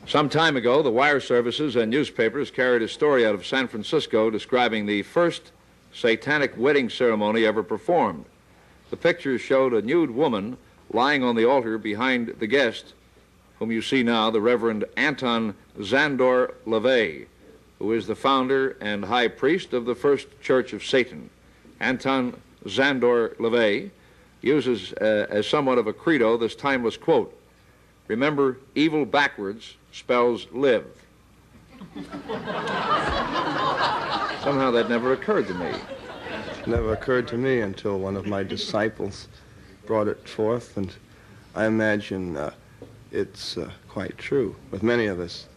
Some time ago, the wire services and newspapers carried a story out of San Francisco describing the first satanic wedding ceremony ever performed. The pictures showed a nude woman lying on the altar behind the guest, whom you see now, the Reverend Anton LaVey, who is the founder and high priest of the First Church of Satan. Anton LaVey uses as somewhat of a credo this timeless quote: "Remember, evil backwards spells live." Somehow that never occurred to me. Never occurred to me until one of my disciples brought it forth, and I imagine it's quite true with many of us.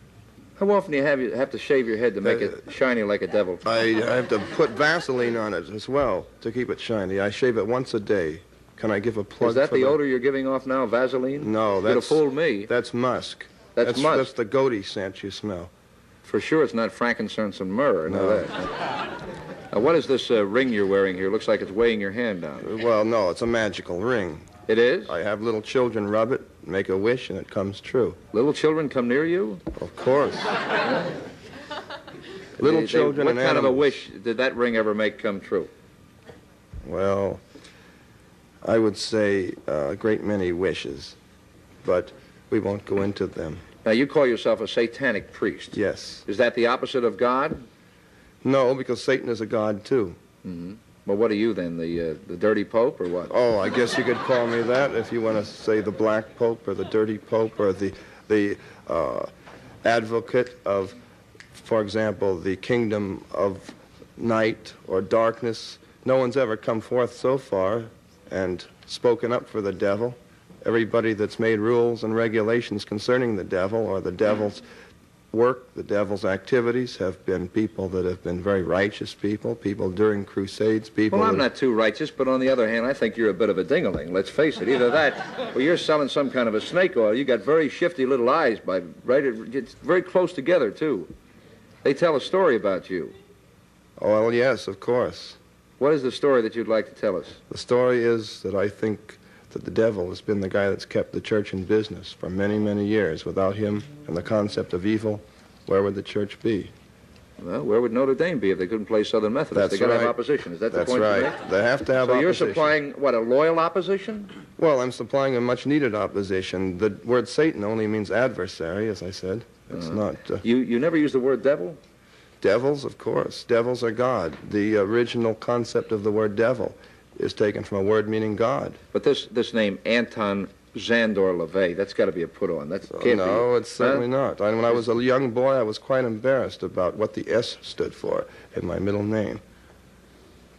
How often do you have to shave your head to make it shiny like a devil? I have to put Vaseline on it as well to keep it shiny. I shave it once a day. Can I give a plug? Is that the odor you're giving off now, Vaseline? No, You'd have fooled me. That's musk. That's musk. That's the goaty scent you smell. For sure it's not frankincense and myrrh. I know that. Now, what is this ring you're wearing here? Looks like it's weighing your hand down. Well, no, it's a magical ring. It is? I have little children rub it, make a wish, and it comes true. Little children come near you? Of course. Little children and animals. What kind of a wish did that ring ever make come true? Well, I would say a great many wishes, but we won't go into them. Now, you call yourself a satanic priest. Yes. Is that the opposite of God? No, because Satan is a god, too. Mm-hmm. Well, what are you, then, the dirty pope, or what? Oh, I guess you could call me that if you want to say the black pope or the dirty pope or the advocate of, for example, the kingdom of night or darkness. No one's ever come forth so far and spoken up for the devil. Everybody that's made rules and regulations concerning the devil or the devil's work, the devil's activities, have been people that have been very righteous people during crusades, people... Well, I'm not too righteous, but on the other hand, I think you're a bit of a ding-a-ling. Let's face it. Either that, or you're selling some kind of a snake oil. You got very shifty little eyes, right? It's very close together, too. They tell a story about you. Oh, well, yes, of course. What is the story that you'd like to tell us? The story is that I think that the devil has been the guy that's kept the church in business for many, many years. Without him and the concept of evil, where would the church be? Well, where would Notre Dame be if they couldn't play Southern Methodist? They got to have opposition. Is that the point? That's right. They have to have opposition. So you're supplying, what, a loyal opposition? Well, I'm supplying a much-needed opposition. The word Satan only means adversary, as I said. It's not... You never use the word devil? Devils, of course. Devils are God. The original concept of the word devil is taken from a word meaning God. But this name, Anton LaVey, that's got to be a put-on. That can't be. No, it's certainly not. When I was a young boy, I was quite embarrassed about what the S stood for in my middle name.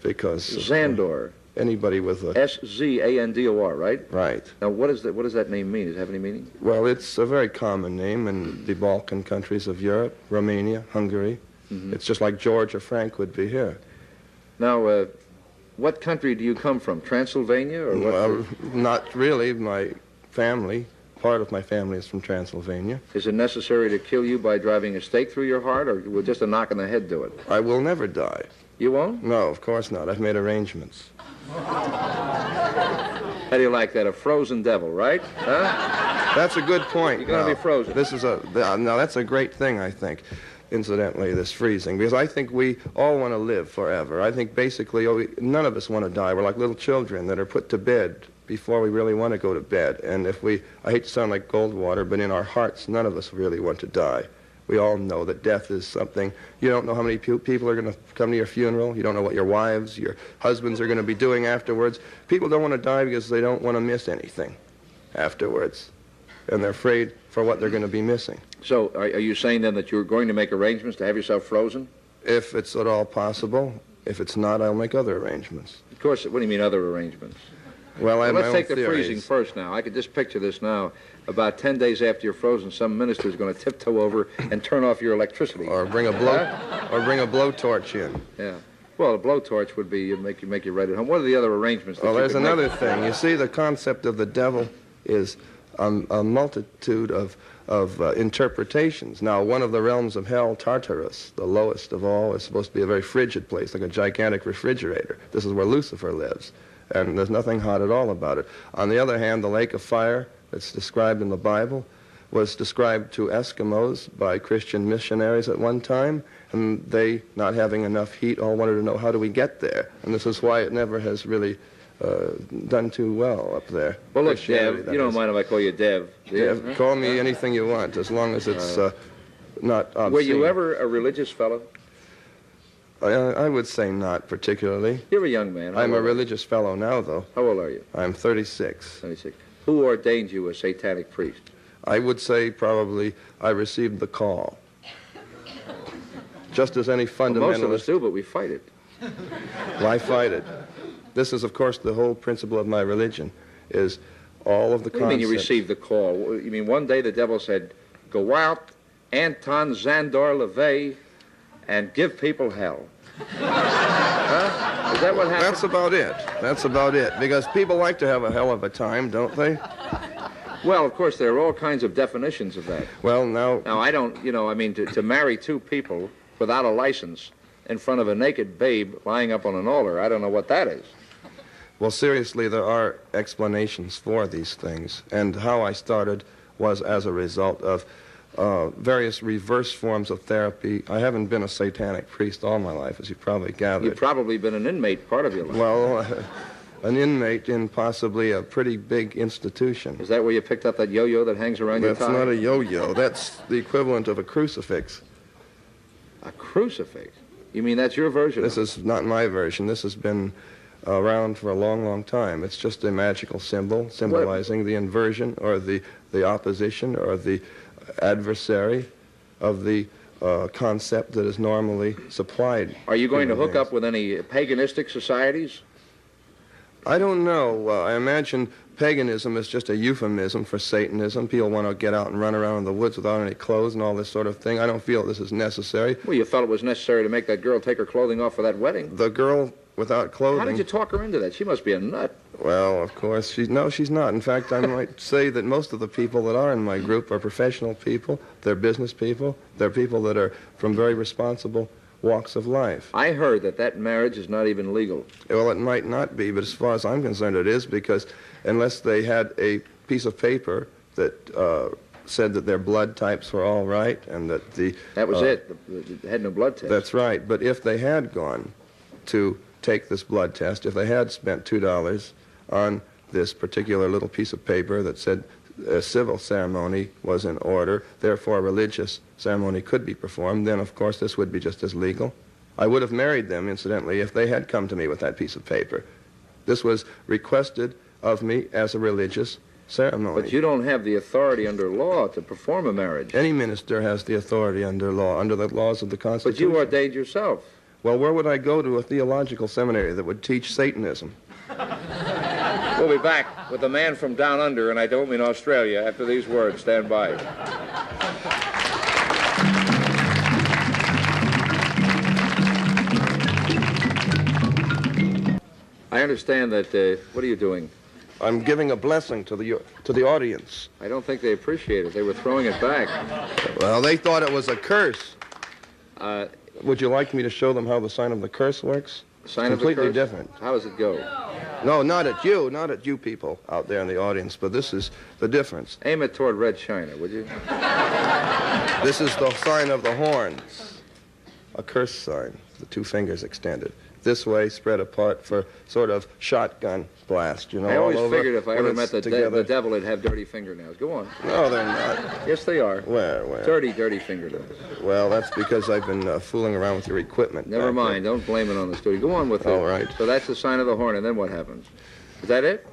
Because... Zandor. Anybody with a... S-Z-A-N-D-O-R, right? Right. Now, what does that name mean? Does it have any meaning? Well, it's a very common name in the Balkan countries of Europe, Romania, Hungary. Mm-hmm. It's just like George or Frank would be here. Now, what country do you come from? Transylvania or what? Well, not really. My family, part of my family is from Transylvania. Is it necessary to kill you by driving a stake through your heart, or will just a knock on the head do it? I will never die. You won't? No, of course not. I've made arrangements. How do you like that? A frozen devil, right? Huh? That's a good point. You're going to be frozen. Now, that's a great thing, I think. Incidentally, this freezing, because I think we all want to live forever. I think basically none of us want to die. We're like little children that are put to bed before we really want to go to bed. And I hate to sound like Goldwater, but in our hearts, none of us really want to die. We all know that death is something. You don't know how many people are going to come to your funeral. You don't know what your wives, your husbands are going to be doing afterwards. People don't want to die because they don't want to miss anything afterwards. And they're afraid for what they're going to be missing. So are you saying then that you're going to make arrangements to have yourself frozen? If it's at all possible. If it's not, I'll make other arrangements. Of course. What do you mean other arrangements? Well, let's take the freezing first now. I could just picture this now. About 10 days after you're frozen, some minister is going to tiptoe over and turn off your electricity. Or bring a blowtorch in. Yeah. Well, a blowtorch would be make you right at home. What are the other arrangements? Well, there's another thing. You see, the concept of the devil is a multitude of interpretations. Now, one of the realms of hell, Tartarus, the lowest of all, is supposed to be a very frigid place, like a gigantic refrigerator. This is where Lucifer lives, and there's nothing hot at all about it. On the other hand, the lake of fire that's described in the Bible, was described to Eskimos by Christian missionaries at one time, and they, not having enough heat, all wanted to know, how do we get there? And this is why it never has really done too well up there. Well, look, Dev, you don't mind if I call you Dev? Dev, huh? Call me anything you want, as long as it's not obscene. Were you ever a religious fellow? I would say not particularly. You're a young man. I'm a religious fellow now, though. How old are you? I'm 36. 36. Who ordained you a satanic priest? I would say probably I received the call. Just as any fundamentalist... Well, most of us do, but we fight it. Well, I fight it. This is, of course, the whole principle of my religion, is all of the concepts... What do you mean you received the call? You mean one day the devil said, go out, Anton, Zandor, LaVey, and give people hell? Huh? Is that what happened? That's about it. That's about it. Because people like to have a hell of a time, don't they? Well, of course, there are all kinds of definitions of that. Well, now... Now, I don't, I mean, to marry two people without a license in front of a naked babe lying up on an altar, I don't know what that is. Well, seriously, there are explanations for these things. And how I started was as a result of various reverse forms of therapy. I haven't been a satanic priest all my life, as you probably gathered. You've probably been an inmate part of your life. Well, an inmate in possibly a pretty big institution. Is that where you picked up that yo-yo that hangs around your tie? That's not a yo-yo. That's the equivalent of a crucifix. A crucifix? You mean that's your version? This is not my version. This has been around for a long, long time. It's just a magical symbol symbolizing the inversion or the opposition or the adversary of the concept that is normally supplied. Are you going to hook up with any paganistic societies? I don't know. I imagine paganism is just a euphemism for Satanism. People want to get out and run around in the woods without any clothes and all this sort of thing. I don't feel this is necessary. Well, you felt it was necessary to make that girl take her clothing off for that wedding. The girl without clothing... How did you talk her into that? She must be a nut. Well, of course, she's not. In fact, I might say that most of the people that are in my group are professional people. They're business people. They're people that are from very responsible walks of life. I heard that marriage is not even legal. Well, it might not be, but as far as I'm concerned, it is, because unless they had a piece of paper that said that their blood types were all right and that the... That was it. They had no blood test. That's right. But if they had gone to take this blood test, if they had spent $2 on this particular little piece of paper that said a civil ceremony was in order, therefore a religious ceremony could be performed, then of course this would be just as legal. I would have married them, incidentally, if they had come to me with that piece of paper. This was requested of me as a religious ceremony. But you don't have the authority under law to perform a marriage. Any minister has the authority under law, under the laws of the Constitution. But you ordained yourself. Well, where would I go to a theological seminary that would teach Satanism? We'll be back with the man from down under, and I don't mean Australia, after these words. Stand by. I understand that, what are you doing? I'm giving a blessing to the audience. I don't think they appreciate it. They were throwing it back. Well, they thought it was a curse. Would you like me to show them how the sign of the curse works? Sign of the curse? Completely different. How does it go? No, not at you people out there in the audience, but this is the difference. Aim it toward Red China, would you? This is the sign of the horns. A curse sign, the two fingers extended. This way, spread apart for sort of shotgun blast, you know. I always all over figured if I ever met the devil, he'd have dirty fingernails. Go on. No, they're not. Yes, they are. Where? Dirty fingernails. Well, that's because I've been fooling around with your equipment. Never mind. Don't blame it on the studio. Go on with it. All right. So that's the sign of the horn, and then what happens? Is that it?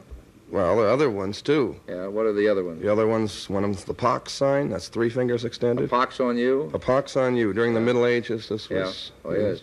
Well, there are other ones, too. Yeah, what are the other ones? The other ones, one of them's the pox sign. That's 3 fingers extended. A pox on you? A pox on you. During the Middle Ages, this was... Yeah. Oh, yes.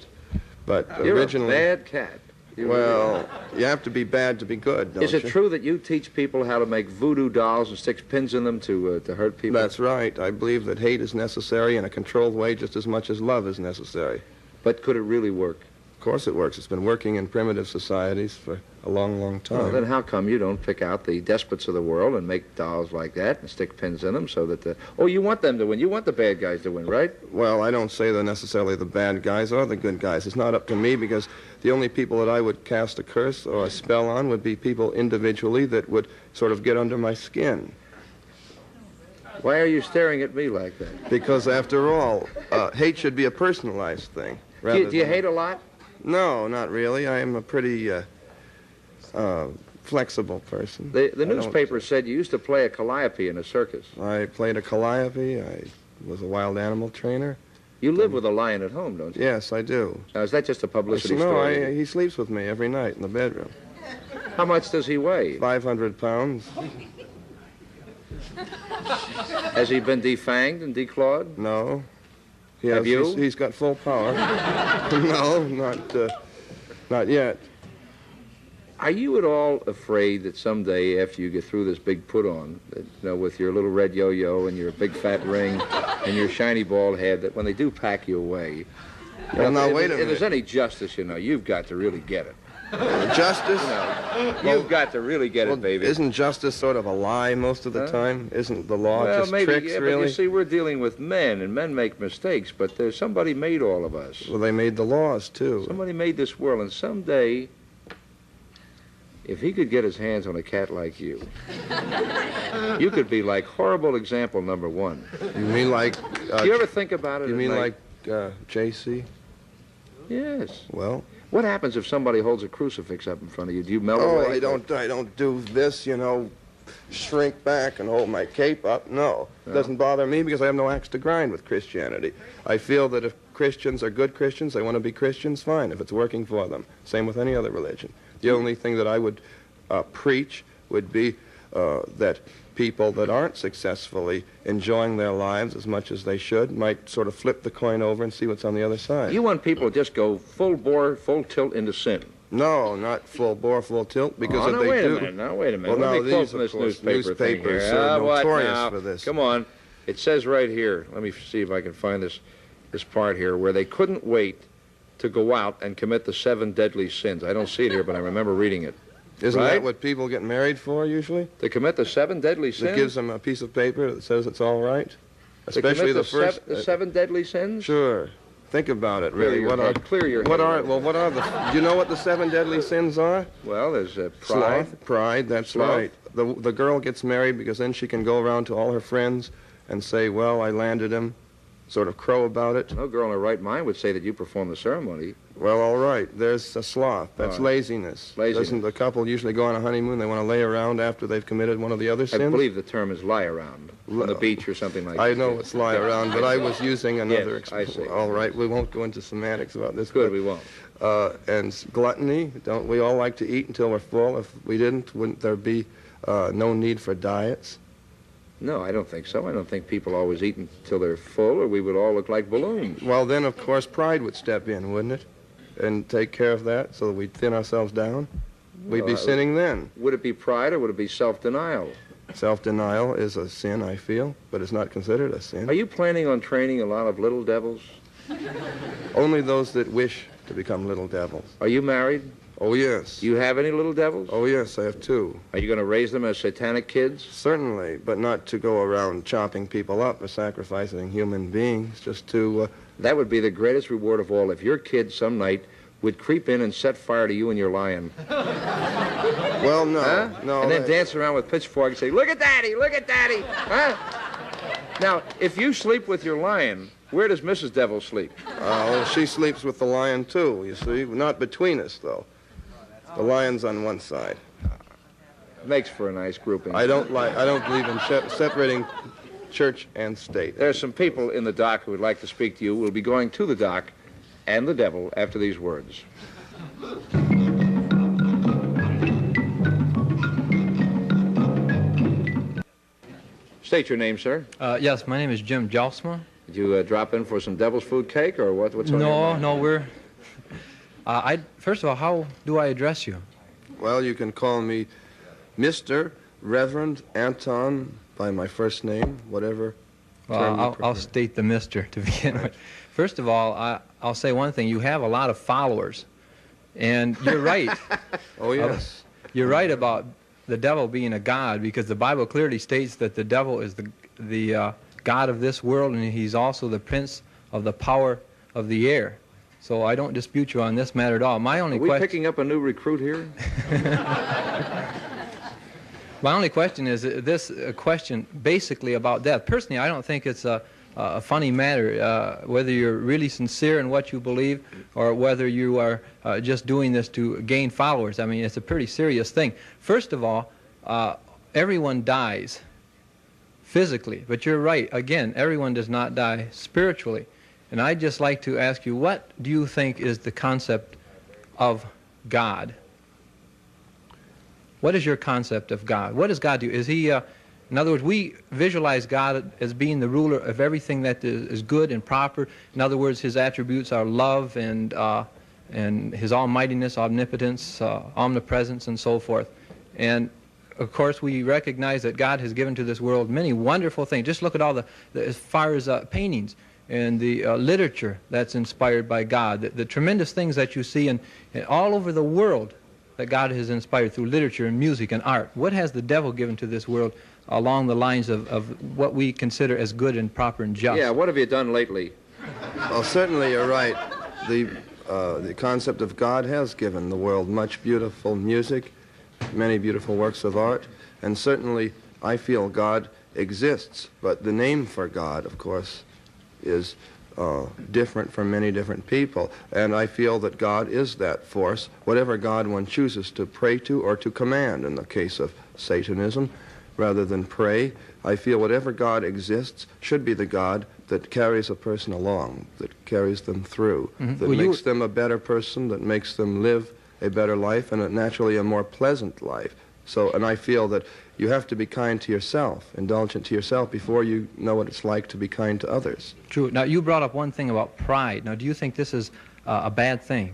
But You're originally... a bad cat. Well, you have to be bad to be good, don't you? Is it true that you teach people how to make voodoo dolls and stick pins in them to hurt people? That's right. I believe that hate is necessary in a controlled way just as much as love is necessary. But could it really work? Of course it works. It's been working in primitive societies for a long, long time. Well, then how come you don't pick out the despots of the world and make dolls like that and stick pins in them so that the... Oh, you want them to win. You want the bad guys to win, right? Well, I don't say they're necessarily the bad guys or the good guys. It's not up to me, because the only people that I would cast a curse or a spell on would be people individually that would sort of get under my skin. Why are you staring at me like that? Because after all, hate should be a personalized thing. Do you hate a lot? No, not really. I am a pretty flexible person. The newspaper said you used to play a calliope in a circus. I played a calliope. I was a wild animal trainer. You live with a lion at home, don't you? Yes, I do. Now, is that just a publicity story? No, he sleeps with me every night in the bedroom. How much does he weigh? 500 pounds. Has he been defanged and declawed? No. Have you? He's got full power. No, not yet. Are you at all afraid that someday, after you get through this big put-on, that, with your little red yo-yo and your big fat ring and your shiny bald head, that when they do pack you away, Well, now, wait a minute. If there's any justice, you've got to really get it. Justice? You've got to really get it, baby. Isn't justice sort of a lie most of the time? Isn't the law just maybe, tricks, really? But you see, we're dealing with men, and men make mistakes, but there's somebody made all of us. Well, they made the laws, too. Somebody made this world, and someday, if he could get his hands on a cat like you, you could be like horrible example number one. You mean like... Do you ever think about it? You mean like J.C.? Yes. Well... What happens if somebody holds a crucifix up in front of you? Do you melt away? Oh, I don't do this, shrink back and hold my cape up. No. It doesn't bother me because I have no axe to grind with Christianity. I feel that if Christians are good Christians, they want to be Christians, fine, if it's working for them. Same with any other religion. The only thing that I would preach would be that people that aren't successfully enjoying their lives as much as they should might sort of flip the coin over and see what's on the other side. You want people to just go full bore, full tilt into sin? No, not full bore, full tilt, because if they do... Now, wait a minute. Well, Let me quote these, from this of course, newspapers are notorious for this. Come on. It says right here, let me see if I can find this part here, where they couldn't wait to go out and commit the 7 deadly sins. I don't see it here, but I remember reading it. Isn't that what people get married for, usually? To commit the 7 deadly sins? It gives them a piece of paper that says it's all right? Especially the first... the 7 deadly sins? Sure. Think about it, really. Clear your head. What are the... Do you know what the 7 deadly sins are? Well, there's pride. Sloth, pride, that's right. The girl gets married because then she can go around to all her friends and say, well, I landed him, sort of crow about it. No girl in her right mind would say that you performed the ceremony. Well, all right. There's a sloth. That's laziness. Doesn't the couple usually go on a honeymoon? They want to lay around after they've committed one of the other sins? I believe the term is lie around on the beach or something like that. I know it's lie around, but I was using another expression. I see. All right. We won't go into semantics about this. Good, we won't. And gluttony. Don't we all like to eat until we're full? If we didn't, wouldn't there be no need for diets? No, I don't think so. I don't think people always eat until they're full, or we would all look like balloons. Well, then, of course, pride would step in, wouldn't it? And take care of that so that we'd thin ourselves down? We'd be sinning then. Would it be pride or would it be self-denial? Self-denial is a sin, I feel, but it's not considered a sin. Are you planning on training a lot of little devils? Only those that wish to become little devils. Are you married? Oh, yes. Do you have any little devils? Oh, yes, I have 2. Are you going to raise them as satanic kids? Certainly, but not to go around chopping people up or sacrificing human beings, just to... That would be the greatest reward of all if your kid some night would creep in and set fire to you and your lion. Well, no. Huh? No. And then dance around with pitchforks and say, look at Daddy, look at Daddy. Huh? Now, if you sleep with your lion, where does Mrs. Devil sleep? Well, she sleeps with the lion, too, you see. Not between us, though. The lion's on one side. Makes for a nice grouping. I don't believe in separating church and state. There are some people in the dock who would like to speak to you. We'll be going to the dock and the devil after these words. State your name, sir. Yes, my name is Jim Jelsma. Did you drop in for some devil's food cake, or what's on your mind? No, we're... first of all, how do I address you? Well, you can call me Mr. Reverend Anton by my first name, whatever. Well, I'll state the Mr. to begin with. First of all, I'll say one thing. You have a lot of followers, and you're right. Oh, yes. You're right about the devil being a god, because the Bible clearly states that the devil is the god of this world, and he's also the prince of the power of the air. So I don't dispute you on this matter at all. My only question... Are we picking up a new recruit here? My only question is this question basically about death. Personally, I don't think it's a funny matter, whether you're really sincere in what you believe or whether you are just doing this to gain followers. I mean, it's a pretty serious thing. First of all, everyone dies physically, but you're right. Again, everyone does not die spiritually. And I'd just like to ask you, what do you think is the concept of God? What is your concept of God? What does God do? Is he, in other words, we visualize God as being the ruler of everything that is good and proper. In other words, his attributes are love and his almightiness, omnipotence, omnipresence, and so forth. And of course, we recognize that God has given to this world many wonderful things. Just look at all as far as paintings and the literature that's inspired by God, the tremendous things that you see in all over the world that God has inspired through literature and music and art. What has the devil given to this world along the lines of what we consider as good and proper and just? Yeah, what have you done lately? Well, certainly you're right. The concept of God has given the world much beautiful music, many beautiful works of art, and certainly I feel God exists. But the name for God, of course, is different for many different people, and I feel that God is that force, whatever God one chooses to pray to or to command. In the case of Satanism, rather than pray, I feel whatever God exists should be the God that carries a person along, that carries them through, that makes them a better person, that makes them live a better life, and naturally a more pleasant life. So, and I feel that you have to be kind to yourself, indulgent to yourself, before you know what it's like to be kind to others. True. Now, you brought up one thing about pride. Now, do you think this is a bad thing?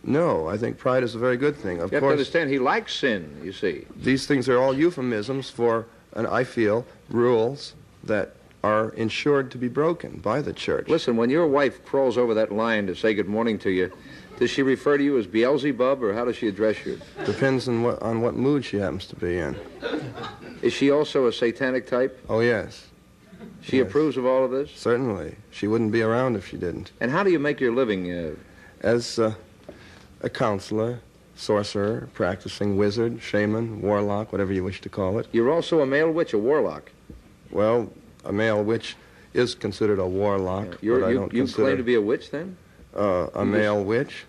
No, I think pride is a very good thing. Of You have to course, understand, he likes sin, you see. these things are all euphemisms for, and I feel, rules that are insured to be broken by the church. Listen, when your wife crawls over that line to say good morning to you, does she refer to you as Beelzebub, or how does she address you? Depends on what mood she happens to be in. Is she also a satanic type? Oh, yes. She Yes. approves of all of this? Certainly. She wouldn't be around if she didn't. And how do you make your living? As a counselor, sorcerer, practicing wizard, shaman, warlock, whatever you wish to call it. You're also a male witch, a warlock. Well, a male witch is considered a warlock, but I don't You consider claim to be a witch, then? a male witch.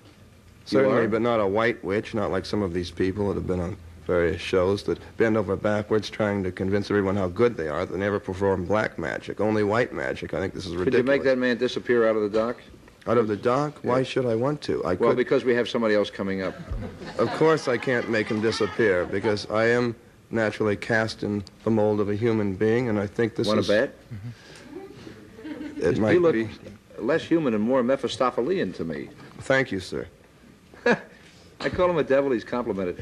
Certainly, are? but not a white witch, not like some of these people that have been on various shows that bend over backwards trying to convince everyone how good they are. They never perform black magic, only white magic. I think this is ridiculous. Could you make that man disappear out of the dock? Out of the dock? Why should I want to? I Well, could. because we have somebody else coming up. Of course I can't make him disappear, because I am naturally cast in the mold of a human being, and I think this Want is... to bet? It You might look be... less human and more Mephistophelian to me. Thank you, sir. I call him a devil, he's complimented.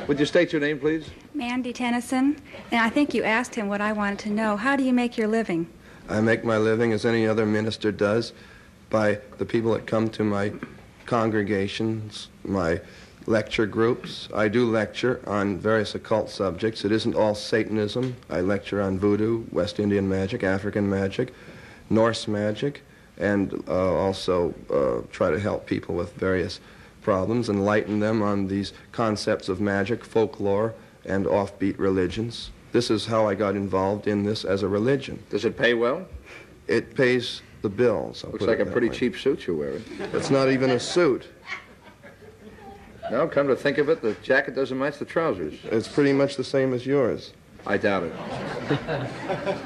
Would you state your name, please? Mandy Tennyson, and I think you asked him what I wanted to know. How do you make your living? I make my living, as any other minister does, by the people that come to my congregations, my lecture groups. I do lecture on various occult subjects. It isn't all Satanism. I lecture on voodoo, West Indian magic, African magic, Norse magic, and also try to help people with various problems, enlighten them on these concepts of magic, folklore, and offbeat religions. This is how I got involved in this as a religion. Does it pay well? It pays the bills. I'll Looks put like it a that pretty way. cheap suit you're wearing. It's not even a suit. No, come to think of it, the jacket doesn't match the trousers. It's pretty much the same as yours. I doubt it.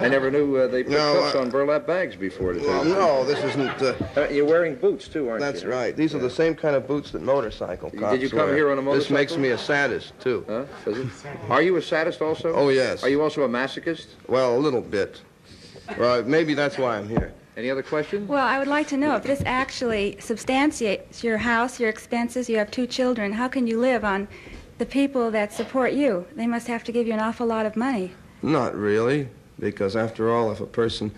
I never knew they put No, cuffs on burlap bags before. To Well, tell you. no, this isn't... You're wearing boots, too, aren't That's you? right. These are the same kind of boots that motorcycle cops Did you come wear. here on a This makes motorcycle? me a sadist, too. Huh? Does it? Are you a sadist also? Oh, yes. Are you also a masochist? Well, a little bit. Well, maybe that's why I'm here. Any other questions? Well, I would like to know if this actually substantiates your house, your expenses. You have 2 children. How can you live on the people that support you? They must have to give you an awful lot of money. Not really, because after all, if a person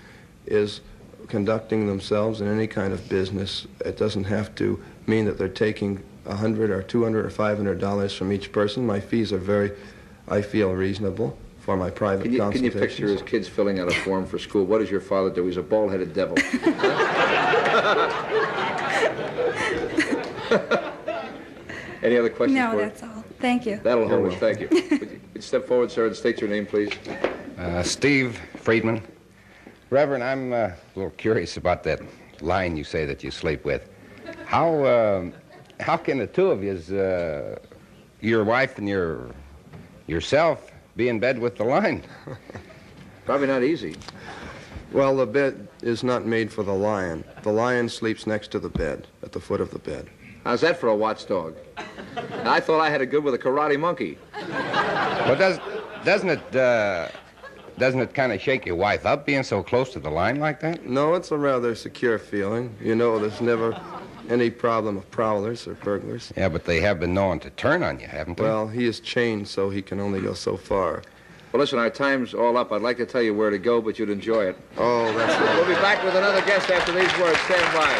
is conducting themselves in any kind of business, it doesn't have to mean that they're taking $100 or $200 or $500 from each person. My fees are very, I feel, reasonable for my private Can you consultations. picture his kids filling out a form for school? What does your father do? He's a bald-headed devil. Any other questions? No, for that's all. Thank you. That'll hold us. Thank you. Would you step forward, sir, and state your name, please? Steve Friedman. Reverend, I'm a little curious about that line you say that you sleep with. How can the two of yous, your wife and yourself, be in bed with the line? Probably not easy. Well, the bed is not made for the lion. The lion sleeps next to the bed, at the foot of the bed. How's that for a watchdog? I thought I had it good with a karate monkey. Well, doesn't it kind of shake your wife up being so close to the line like that? No, it's a rather secure feeling. You know, there's never any problem of prowlers or burglars. Yeah, but they have been known to turn on you, haven't they? Well, he is chained, so he can only go so far. Well, listen, our time's all up. I'd like to tell you where to go, but you'd enjoy it. Oh, that's right. We'll be back with another guest after these words. Stand by.